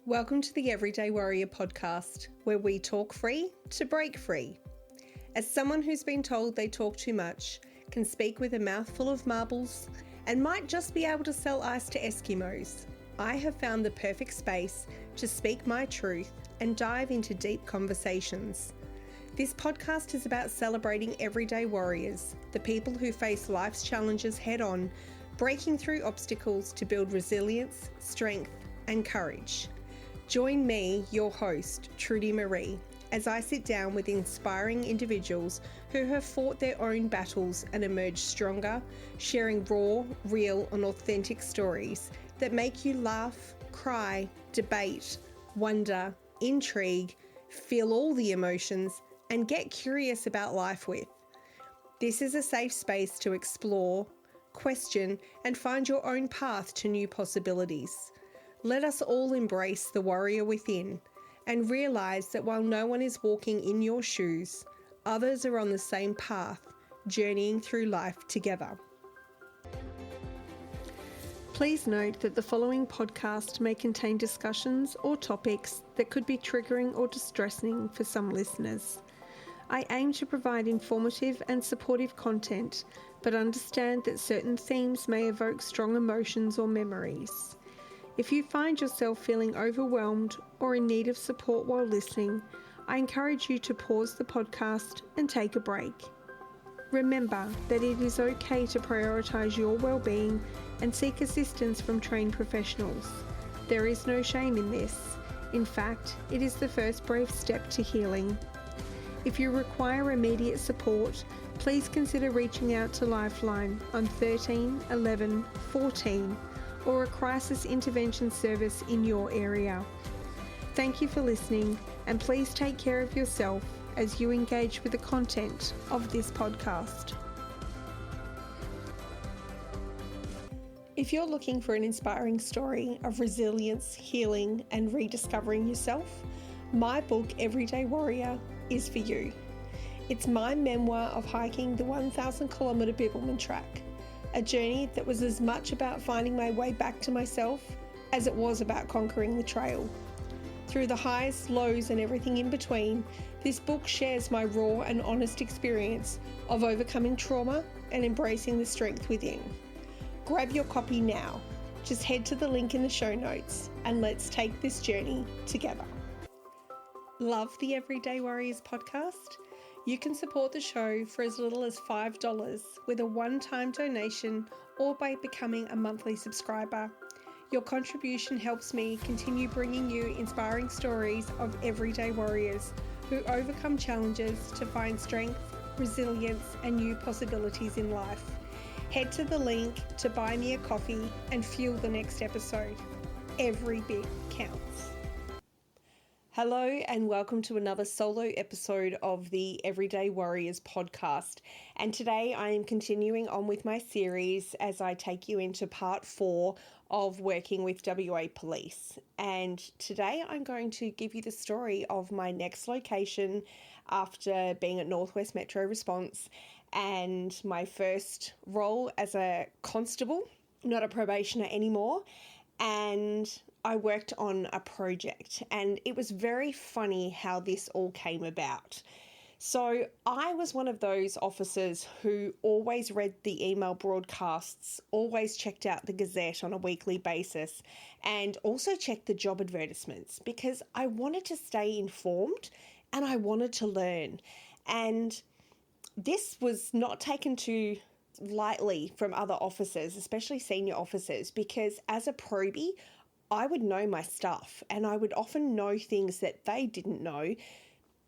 Welcome to the Everyday Warrior podcast, where we talk free to break free. As someone who's been told they talk too much, can speak with a mouthful of marbles, and might just be able to sell ice to Eskimos, I have found the perfect space to speak my truth and dive into deep conversations. This podcast is about celebrating everyday warriors, the people who face life's challenges head on, breaking through obstacles to build resilience, strength, and courage. Join me, your host, Trudy Marie, as I sit down with inspiring individuals who have fought their own battles and emerged stronger, sharing raw, real, and authentic stories that make you laugh, cry, debate, wonder, intrigue, feel all the emotions, and get curious about life with. This is a safe space to explore, question, and find your own path to new possibilities. Let us all embrace the warrior within and realise that while no one is walking in your shoes, others are on the same path, journeying through life together. Please note that the following podcast may contain discussions or topics that could be triggering or distressing for some listeners. I aim to provide informative and supportive content, but understand that certain themes may evoke strong emotions or memories. If you find yourself feeling overwhelmed or in need of support while listening, I encourage you to pause the podcast and take a break. Remember that it is okay to prioritise your well-being and seek assistance from trained professionals. There is no shame in this. In fact, it is the first brave step to healing. If you require immediate support, please consider reaching out to Lifeline on 13 11 14 or a crisis intervention service in your area. Thank you for listening, and please take care of yourself as you engage with the content of this podcast. If you're looking for an inspiring story of resilience, healing, and rediscovering yourself, my book, Everyday Warrior, is for you. It's my memoir of hiking the 1,000-kilometre Bibbulmun Track, a journey that was as much about finding my way back to myself as it was about conquering the trail. Through the highs, lows, and everything in between, this book shares my raw and honest experience of overcoming trauma and embracing the strength within. Grab your copy now. Just head to the link in the show notes and let's take this journey together. Love the Everyday Warriors podcast? You can support the show for as little as $5 with a one-time donation or by becoming a monthly subscriber. Your contribution helps me continue bringing you inspiring stories of everyday warriors who overcome challenges to find strength, resilience, and new possibilities in life. Head to the link to buy me a coffee and fuel the next episode. Every bit counts. Hello and welcome to another solo episode of the Everyday Warriors podcast. And today I am continuing on with my series as I take you into part 4 of working with WA Police. And today I'm going to give you the story of my next location after being at Northwest Metro Response and my first role as a constable, not a probationer anymore. And I worked on a project, and it was very funny how this all came about. So I was one of those officers who always read the email broadcasts, always checked out the Gazette on a weekly basis, and also checked the job advertisements because I wanted to stay informed and I wanted to learn. And this was not taken too lightly from other officers, especially senior officers, because as a probie, I would know my stuff and I would often know things that they didn't know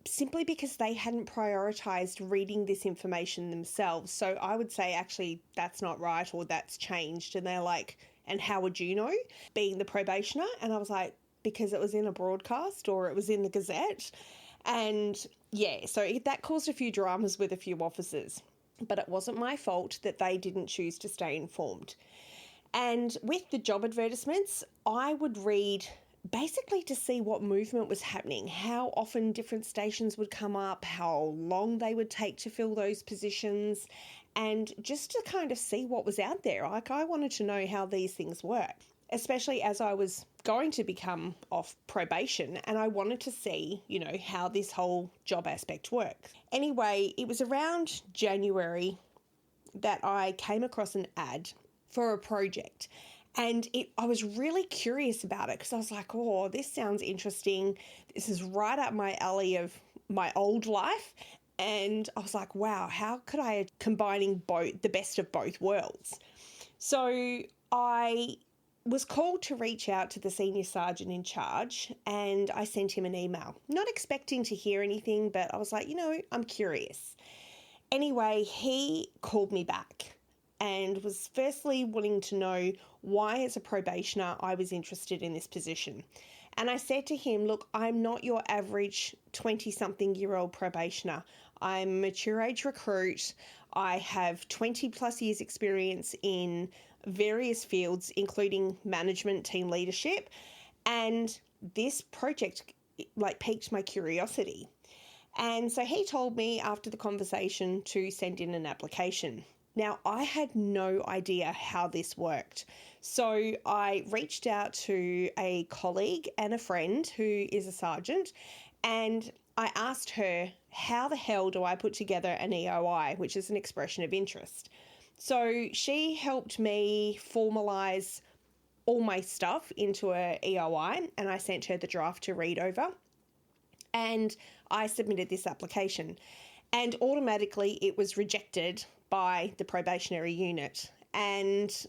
simply because they hadn't prioritised reading this information themselves. So I would say, actually, that's not right or that's changed. And they're like, and how would you know? Being the probationer. And I was like, because it was in a broadcast or it was in the Gazette. And yeah, so that caused a few dramas with a few officers. But it wasn't my fault that they didn't choose to stay informed. And with the job advertisements, I would read basically to see what movement was happening, how often different stations would come up, how long they would take to fill those positions, and just to kind of see what was out there. Like, I wanted to know how these things work. especially as I was going to become off probation and I wanted to see, how this whole job aspect works. Anyway, it was around January that I came across an ad for a project. And I was really curious about it because I was like, oh, this sounds interesting. This is right up my alley of my old life. And I was like, wow, how could I combining the best of both worlds? So I was called to reach out to the senior sergeant in charge and I sent him an email, not expecting to hear anything, but I was like, I'm curious. Anyway, he called me back and was firstly wanting to know why, as a probationer, I was interested in this position. And I said to him, look, I'm not your average 20-something-year-old probationer. I'm a mature age recruit. I have 20 plus years experience in various fields, including management, team leadership. And this project piqued my curiosity. And so he told me after the conversation to send in an application. Now, I had no idea how this worked. So I reached out to a colleague and a friend who is a sergeant, and I asked her, how the hell do I put together an EOI, which is an expression of interest? So she helped me formalise all my stuff into a EOI, and I sent her the draft to read over. And I submitted this application, and automatically it was rejected by the probationary unit and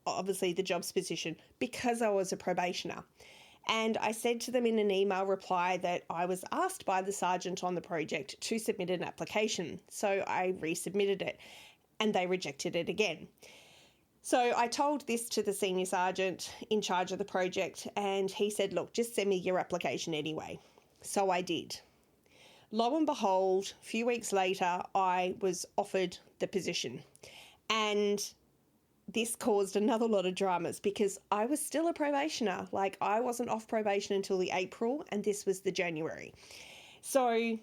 obviously the jobs position because I was a probationer. And I said to them in an email reply that I was asked by the sergeant on the project to submit an application. So I resubmitted it and they rejected it again. So I told this to the senior sergeant in charge of the project and he said, look, just send me your application anyway. So I did. Lo and behold, a few weeks later, I was offered the position. And this caused another lot of dramas because I was still a probationer. I wasn't off probation until the April and this was the January. So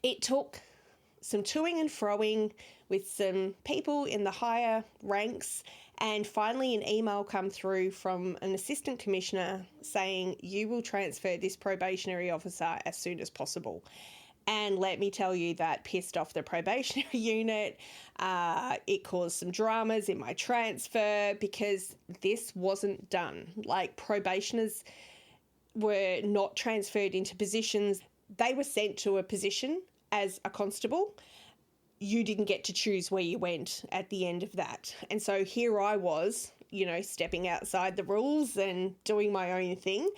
it took some toing and froing with some people in the higher ranks, and finally an email come through from an assistant commissioner saying you will transfer this probationary officer as soon as possible. And let me tell you, that pissed off the probationary unit. It caused some dramas in my transfer because this wasn't done. Probationers were not transferred into positions. They were sent to a position as a constable. You didn't get to choose where you went at the end of that. And so here I was, stepping outside the rules and doing my own thing.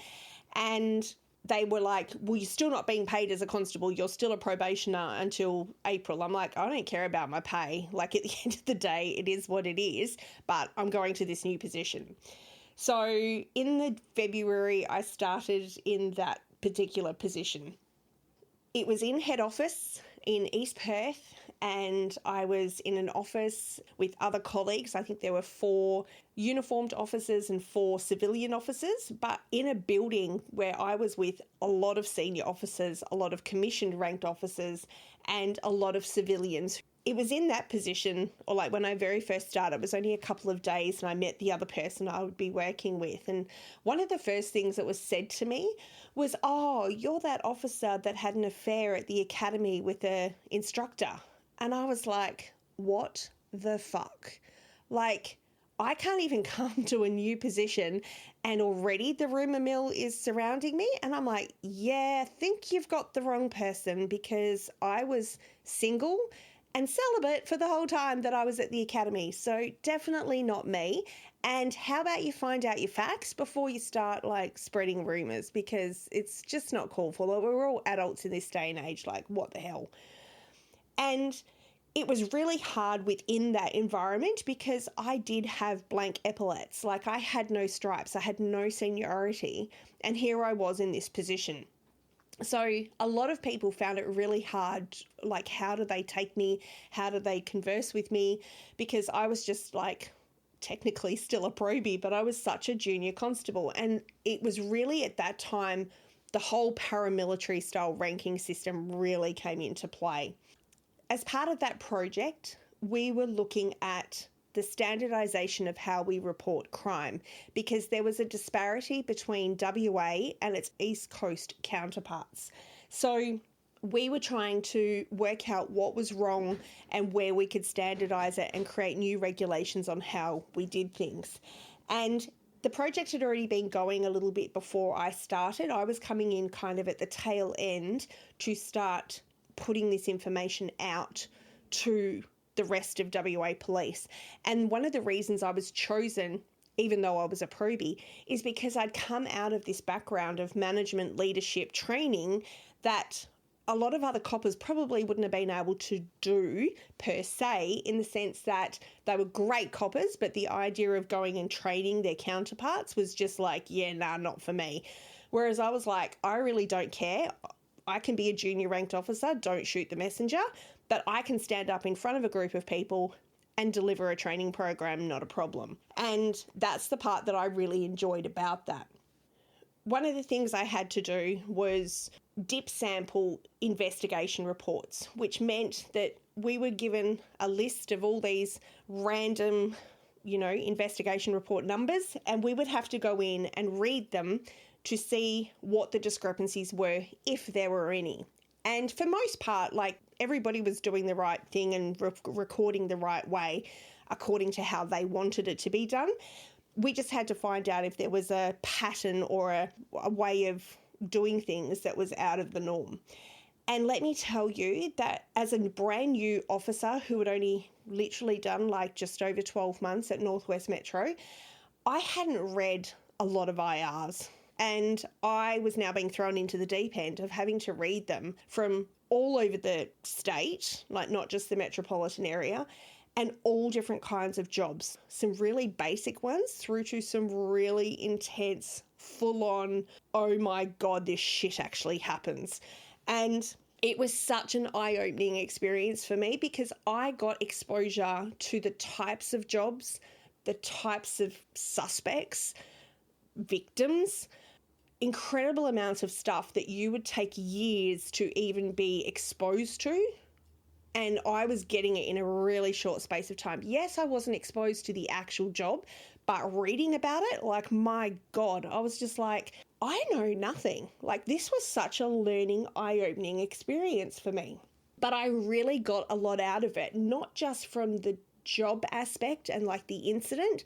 And they were like, well, you're still not being paid as a constable. You're still a probationer until April. I'm like, I don't care about my pay. At the end of the day, it is what it is, but I'm going to this new position. So in the February, I started in that particular position. It was in head office in East Perth, and I was in an office with other colleagues. I think there were 4 uniformed officers and 4 civilian officers, but in a building where I was with a lot of senior officers, a lot of commissioned ranked officers, and a lot of civilians. It was in that position, or when I very first started, it was only a couple of days and I met the other person I would be working with. And one of the first things that was said to me was, oh, you're that officer that had an affair at the academy with an instructor. And I was like, what the fuck? I can't even come to a new position and already the rumour mill is surrounding me. And I'm like, yeah, think you've got the wrong person, because I was single and celibate for the whole time that I was at the academy. So definitely not me. And how about you find out your facts before you start spreading rumours, because it's just not called for. We're all adults in this day and age. What the hell? And it was really hard within that environment because I did have blank epaulets. I had no stripes. I had no seniority. And here I was in this position. So a lot of people found it really hard, how do they take me? How do they converse with me? Because I was just technically still a probie, but I was such a junior constable. And it was really at that time, the whole paramilitary style ranking system really came into play. As part of that project, we were looking at the standardisation of how we report crime, because there was a disparity between WA and its East Coast counterparts. So we were trying to work out what was wrong and where we could standardise it and create new regulations on how we did things. And the project had already been going a little bit before I started. I was coming in kind of at the tail end to start putting this information out to the rest of WA Police. And one of the reasons I was chosen, even though I was a probie, is because I'd come out of this background of management leadership training that a lot of other coppers probably wouldn't have been able to do per se, in the sense that they were great coppers, but the idea of going and training their counterparts was just like, yeah, nah, not for me. Whereas I was like, I really don't care. I can be a junior ranked officer, don't shoot the messenger, but I can stand up in front of a group of people and deliver a training program, not a problem. And that's the part that I really enjoyed about that. One of the things I had to do was dip sample investigation reports, which meant that we were given a list of all these random, investigation report numbers, and we would have to go in and read them to see what the discrepancies were, if there were any. And for most part, everybody was doing the right thing and recording the right way according to how they wanted it to be done. We just had to find out if there was a pattern or a way of doing things that was out of the norm. And let me tell you that as a brand new officer who had only literally done just over 12 months at Northwest Metro, I hadn't read a lot of IRs. And I was now being thrown into the deep end of having to read them from all over the state, not just the metropolitan area, and all different kinds of jobs. Some really basic ones through to some really intense, full-on, oh my God, this shit actually happens. And it was such an eye-opening experience for me, because I got exposure to the types of jobs, the types of suspects, victims, incredible amounts of stuff that you would take years to even be exposed to. And I was getting it in a really short space of time. Yes, I wasn't exposed to the actual job, but reading about it, my God, I was just like, I know nothing. This was such a learning, eye-opening experience for me. But I really got a lot out of it, not just from the job aspect and the incident,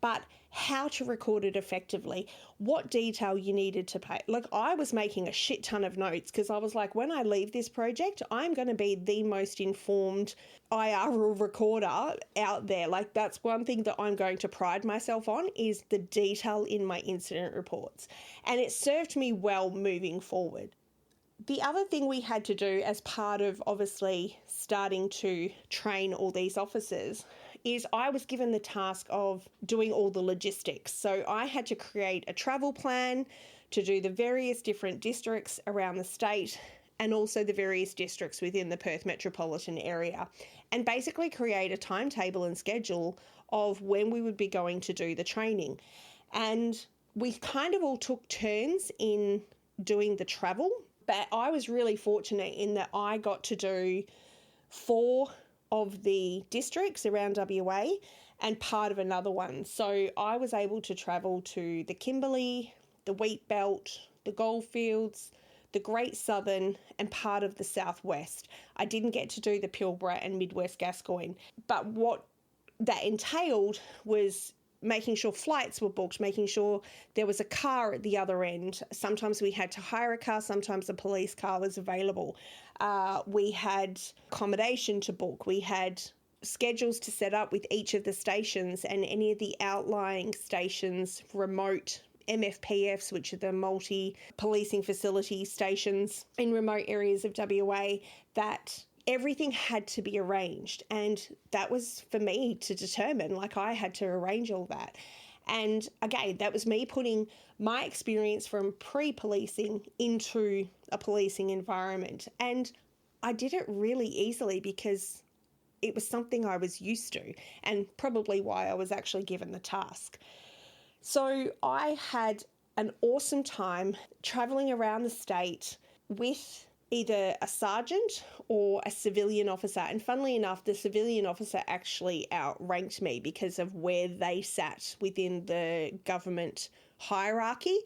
but how to record it effectively, what detail you needed to pay. I was making a shit ton of notes, because I was like, when I leave this project, I'm going to be the most informed IR recorder out there. That's one thing that I'm going to pride myself on, is the detail in my incident reports. And it served me well moving forward. The other thing we had to do as part of obviously starting to train all these officers is I was given the task of doing all the logistics. So I had to create a travel plan to do the various different districts around the state, and also the various districts within the Perth metropolitan area, and basically create a timetable and schedule of when we would be going to do the training. And we kind of all took turns in doing the travel, but I was really fortunate in that I got to do 4 of the districts around WA and part of another one. So I was able to travel to the Kimberley, the Wheat Belt, the Goldfields, the Great Southern, and part of the Southwest. I didn't get to do the Pilbara and Midwest Gascoyne, but what that entailed was making sure flights were booked, making sure there was a car at the other end. Sometimes we had to hire a car, sometimes a police car was available. We had accommodation to book. We had schedules to set up with each of the stations and any of the outlying stations, remote MFPFs, which are the multi-policing facility stations in remote areas of WA, that everything had to be arranged. And that was for me to determine, I had to arrange all that. And again, that was me putting my experience from pre-policing into a policing environment. And I did it really easily because it was something I was used to, and probably why I was actually given the task. So I had an awesome time traveling around the state with either a sergeant or a civilian officer. And funnily enough, the civilian officer actually outranked me because of where they sat within the government hierarchy.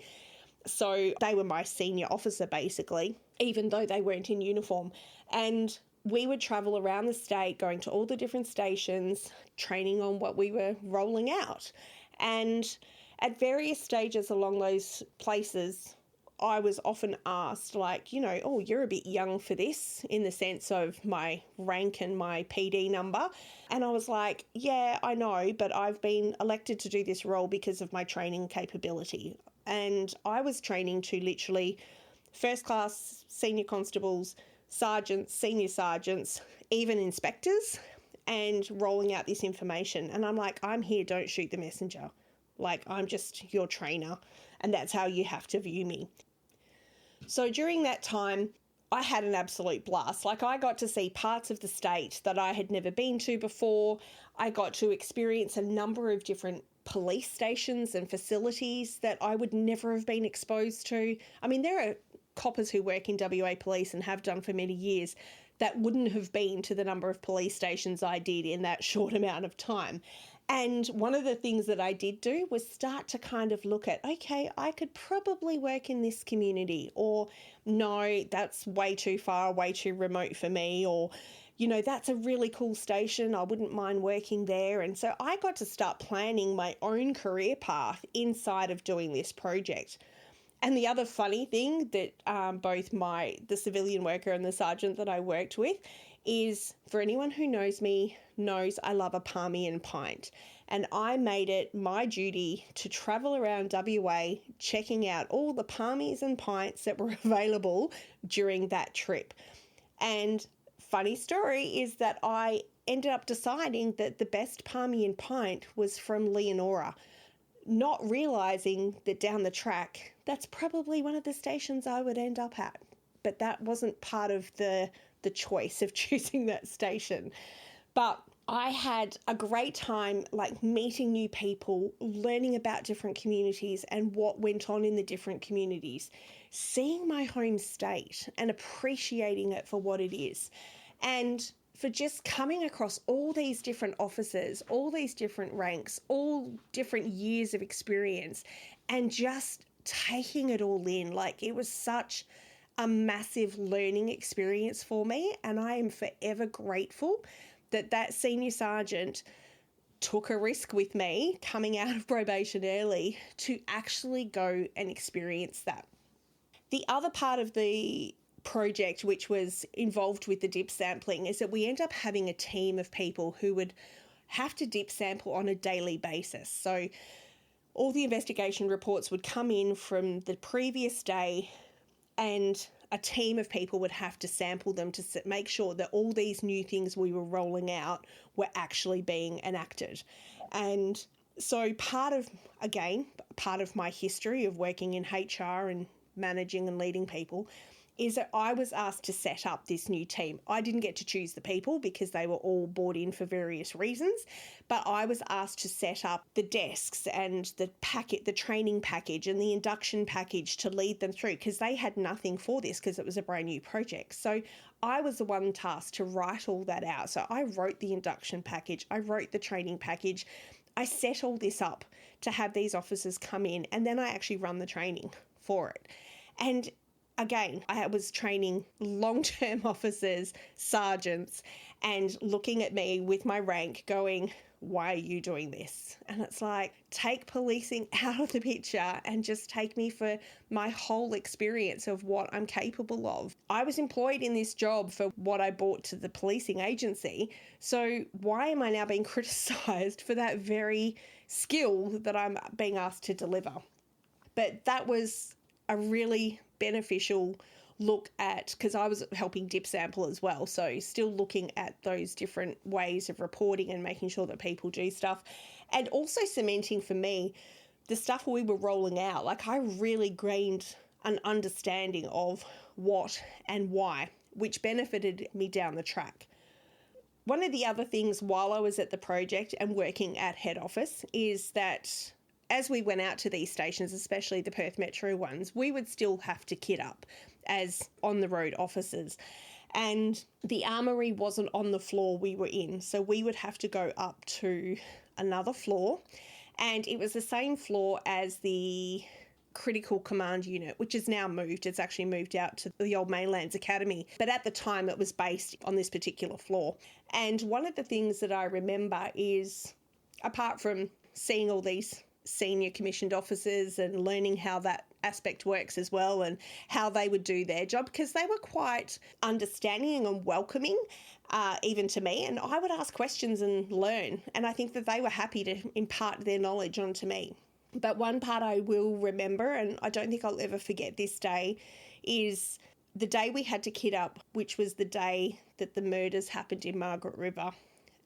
So they were my senior officer, basically, even though they weren't in uniform. And we would travel around the state, going to all the different stations, training on what we were rolling out. And at various stages along those places, I was often asked, like, oh, you're a bit young for this, in the sense of my rank and my PD number. And I was like, yeah, I know, but I've been elected to do this role because of my training capability. And I was training to literally first class, senior constables, sergeants, senior sergeants, even inspectors, and rolling out this information. And I'm like, I'm here, don't shoot the messenger. Like, I'm just your trainer, and that's how you have to view me. So during that time, I had an absolute blast. Like, I got to see parts of the state that I had never been to before. I got to experience a number of different police stations and facilities that I would never have been exposed to. I mean, there are coppers who work in WA Police and have done for many years that wouldn't have been to the number of police stations I did in that short amount of time. And one of the things that I did do was start to kind of look at, okay, I could probably work in this community, or no, that's way too far, way too remote for me, or, that's a really cool station, I wouldn't mind working there. And so I got to start planning my own career path inside of doing this project. And the other funny thing that both the civilian worker and the sergeant that I worked with is, for anyone who knows me, knows I love a palmy and pint. And I made it my duty to travel around WA, checking out all the palmies and pints that were available during that trip. And funny story is that I ended up deciding that the best palmy and pint was from Leonora, not realising that down the track, that's probably one of the stations I would end up at. But that wasn't part of the choice of choosing that station. But I had a great time, like, meeting new people, learning about different communities and what went on in the different communities, seeing my home state and appreciating it for what it is. And for just coming across all these different officers, all these different ranks, all different years of experience, and just taking it all in. Like, it was such a massive learning experience for me, and I am forever grateful that senior sergeant took a risk with me coming out of probation early to actually go and experience that. The other part of the project, which was involved with the dip sampling, is that we end up having a team of people who would have to dip sample on a daily basis. So all the investigation reports would come in from the previous day, and a team of people would have to sample them to make sure that all these new things we were rolling out were actually being enacted. And so part of my history of working in HR and managing and leading people is that I was asked to set up this new team. I didn't get to choose the people because they were all brought in for various reasons, but I was asked to set up the desks and the training package and the induction package to lead them through, because they had nothing for this because it was a brand new project. So I was the one tasked to write all that out. So I wrote the induction package, I wrote the training package, I set all this up to have these officers come in, and then I actually run the training for it. And again, I was training long-term officers, sergeants, and looking at me with my rank going, why are you doing this? And it's like, take policing out of the picture and just take me for my whole experience of what I'm capable of. I was employed in this job for what I brought to the policing agency. So why am I now being criticised for that very skill that I'm being asked to deliver? But that was a really beneficial look at, because I was helping dip sample as well, so still looking at those different ways of reporting and making sure that people do stuff, and also cementing for me the stuff we were rolling out. Like, I really gained an understanding of what and why, which benefited me down the track. One of the other things while I was at the project and working at head office is that as we went out to these stations, especially the Perth Metro ones, we would still have to kit up as on-the-road officers. And the armoury wasn't on the floor we were in, so we would have to go up to another floor. And it was the same floor as the critical command unit, which is now moved. It's actually moved out to the old Mainlands Academy. But at the time, it was based on this particular floor. And one of the things that I remember is, apart from seeing all these senior commissioned officers and learning how that aspect works as well and how they would do their job, because they were quite understanding and welcoming, even to me, and I would ask questions and learn, and I think that they were happy to impart their knowledge onto me. But one part I will remember, and I don't think I'll ever forget this day, is the day we had to kit up, which was the day that the murders happened in Margaret River,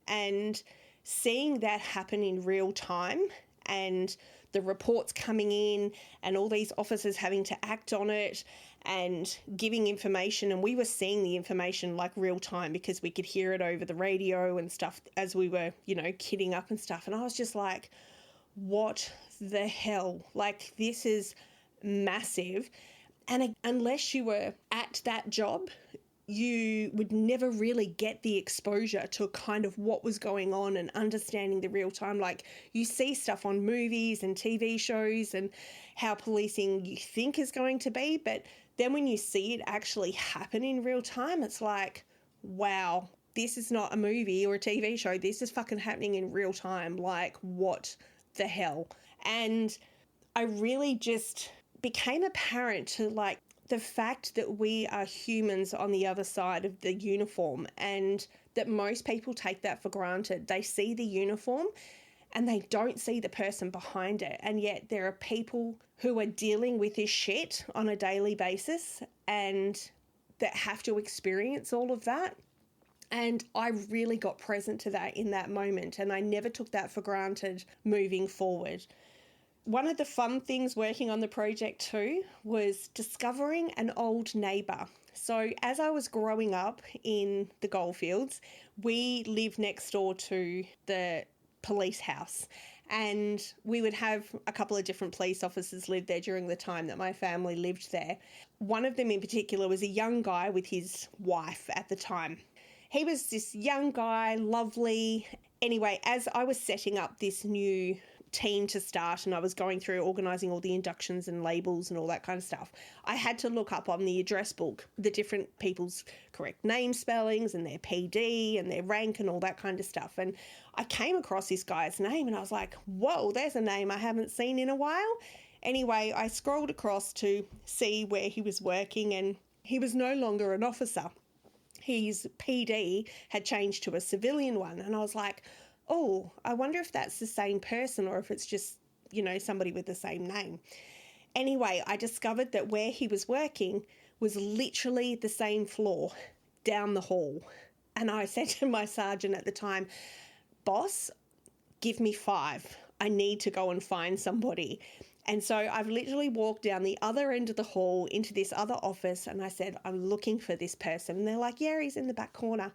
and seeing that happen in real time and the reports coming in and all these officers having to act on it and giving information, and we were seeing the information like real time because we could hear it over the radio and stuff as we were, kitting up and stuff. And I was just like, what the hell? Like, this is massive. And unless you were at that job, you would never really get the exposure to kind of what was going on and understanding the real time. Like, you see stuff on movies and TV shows and how policing you think is going to be, but then when you see it actually happen in real time, it's like, wow, this is not a movie or a TV show. This is fucking happening in real time. Like, what the hell? And I really just became apparent to the fact that we are humans on the other side of the uniform, and that most people take that for granted. They see the uniform and they don't see the person behind it. And yet there are people who are dealing with this shit on a daily basis and that have to experience all of that. And I really got present to that in that moment, and I never took that for granted moving forward. One of the fun things working on the project too was discovering an old neighbour. So as I was growing up in the goldfields, we lived next door to the police house, and we would have a couple of different police officers live there during the time that my family lived there. One of them in particular was a young guy with his wife at the time. He was this young guy, lovely. Anyway, as I was setting up this new team to start and I was going through organising all the inductions and labels and all that kind of stuff, I had to look up on the address book the different people's correct name spellings and their PD and their rank and all that kind of stuff. And I came across this guy's name and I was like, whoa, there's a name I haven't seen in a while. Anyway, I scrolled across to see where he was working, and he was no longer an officer. His PD had changed to a civilian one, and I was like, oh, I wonder if that's the same person or if it's just, somebody with the same name. Anyway, I discovered that where he was working was literally the same floor down the hall. And I said to my sergeant at the time, boss, give me 5. I need to go and find somebody. And so I've literally walked down the other end of the hall into this other office, and I said, I'm looking for this person. And they're like, yeah, he's in the back corner.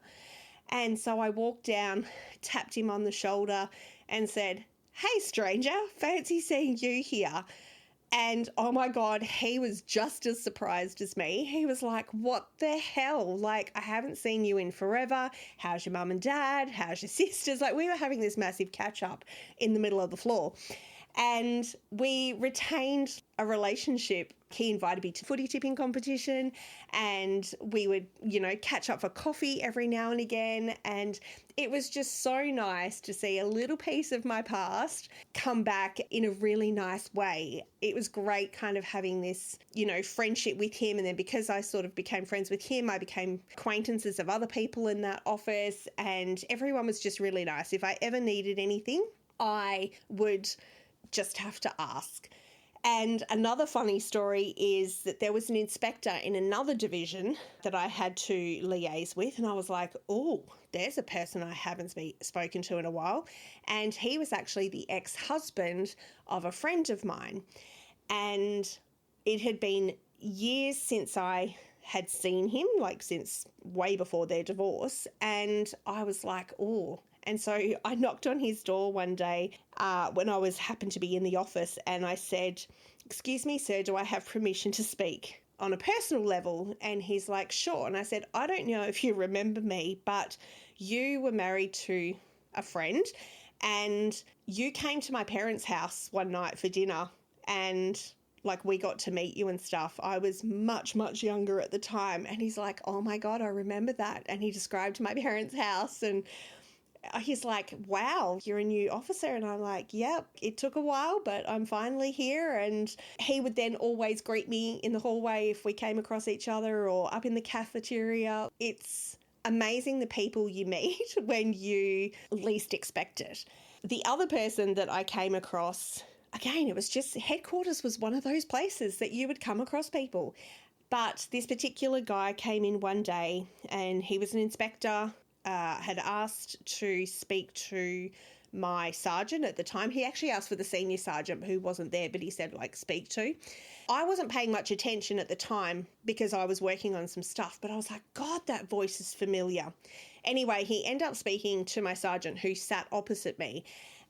And so I walked down, tapped him on the shoulder and said, hey, stranger, fancy seeing you here. And oh my God, he was just as surprised as me. He was like, what the hell? Like, I haven't seen you in forever. How's your mum and dad? How's your sisters? Like, we were having this massive catch up in the middle of the floor. And we retained a relationship. He invited me to footy tipping competition, and we would, catch up for coffee every now and again. And it was just so nice to see a little piece of my past come back in a really nice way. It was great kind of having this, friendship with him. And then because I sort of became friends with him, I became acquaintances of other people in that office, and everyone was just really nice. If I ever needed anything, I would just have to ask. And another funny story is that there was an inspector in another division that I had to liaise with, and I was like, oh, there's a person I haven't spoken to in a while. And he was actually the ex-husband of a friend of mine. And it had been years since I had seen him, like since way before their divorce. And I was like, oh. And so I knocked on his door one day when I happened to be in the office, and I said, "Excuse me, sir, do I have permission to speak on a personal level?" And he's like, "Sure." And I said, "I don't know if you remember me, but you were married to a friend and you came to my parents' house one night for dinner, and like we got to meet you and stuff. I was much, much younger at the time." And he's like, "Oh my God, I remember that." And he described my parents' house, and he's like, "Wow, you're a new officer." And I'm like, "Yep, it took a while, but I'm finally here." And he would then always greet me in the hallway if we came across each other or up in the cafeteria. It's amazing the people you meet when you least expect it. The other person that I came across, again, it was just headquarters was one of those places that you would come across people. But this particular guy came in one day and he was an inspector, had asked to speak to my sergeant at the time. He actually asked for the senior sergeant who wasn't there, but he said, like, speak to. I wasn't paying much attention at the time because I was working on some stuff, but I was like, God, that voice is familiar. Anyway, he ended up speaking to my sergeant who sat opposite me.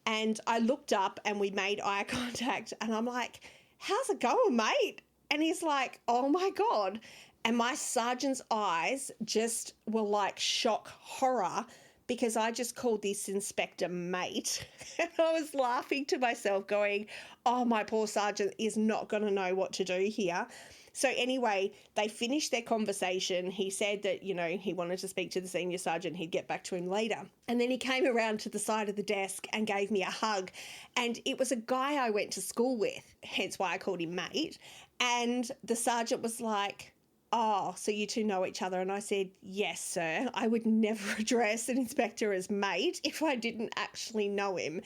And I looked up and we made eye contact and I'm like, "How's it going, mate?" And he's like, "Oh my God." And my sergeant's eyes just were like shock horror because I just called this inspector mate. And I was laughing to myself going, "Oh, my poor sergeant is not going to know what to do here." So anyway, they finished their conversation. He said that, he wanted to speak to the senior sergeant. He'd get back to him later. And then he came around to the side of the desk and gave me a hug. And it was a guy I went to school with, hence why I called him mate. And the sergeant was like, "Oh, so you two know each other?" And I said, "Yes, sir. I would never address an inspector as mate if I didn't actually know him."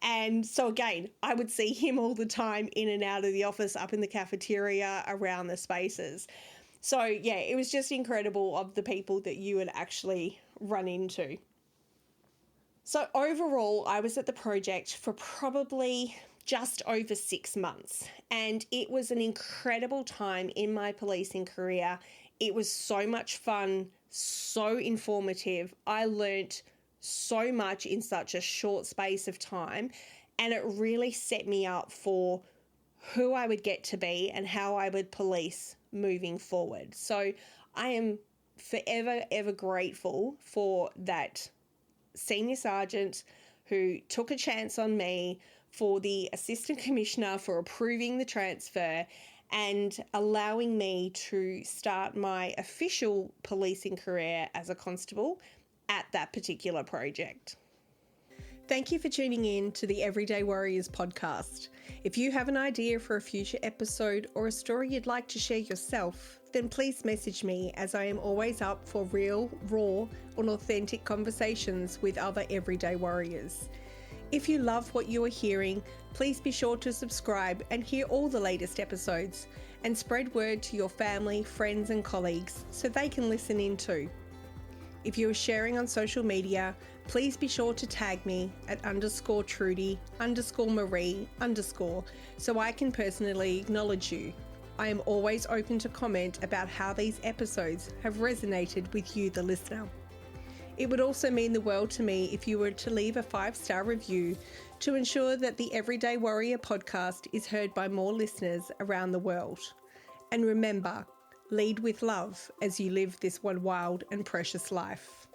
And so again, I would see him all the time in and out of the office, up in the cafeteria, around the spaces. So yeah, it was just incredible of the people that you would actually run into. So overall, I was at the project for probably just over 6 months, and it was an incredible time in my policing career. It was so much fun, so informative. I learnt so much in such a short space of time, and it really set me up for who I would get to be and how I would police moving forward. So I am forever, ever grateful for that senior sergeant who took a chance on me, for the assistant commissioner for approving the transfer and allowing me to start my official policing career as a constable at that particular project. Thank you for tuning in to the Everyday Warriors podcast. If you have an idea for a future episode or a story you'd like to share yourself, then please message me, as I am always up for real, raw, and authentic conversations with other everyday warriors. If you love what you are hearing, please be sure to subscribe and hear all the latest episodes, and spread word to your family, friends and colleagues so they can listen in too. If you are sharing on social media, please be sure to tag me at _Trudy_Marie_ so I can personally acknowledge you. I am always open to comment about how these episodes have resonated with you, the listener. It would also mean the world to me if you were to leave a 5-star review to ensure that the Everyday Warrior podcast is heard by more listeners around the world. And remember, lead with love as you live this one wild and precious life.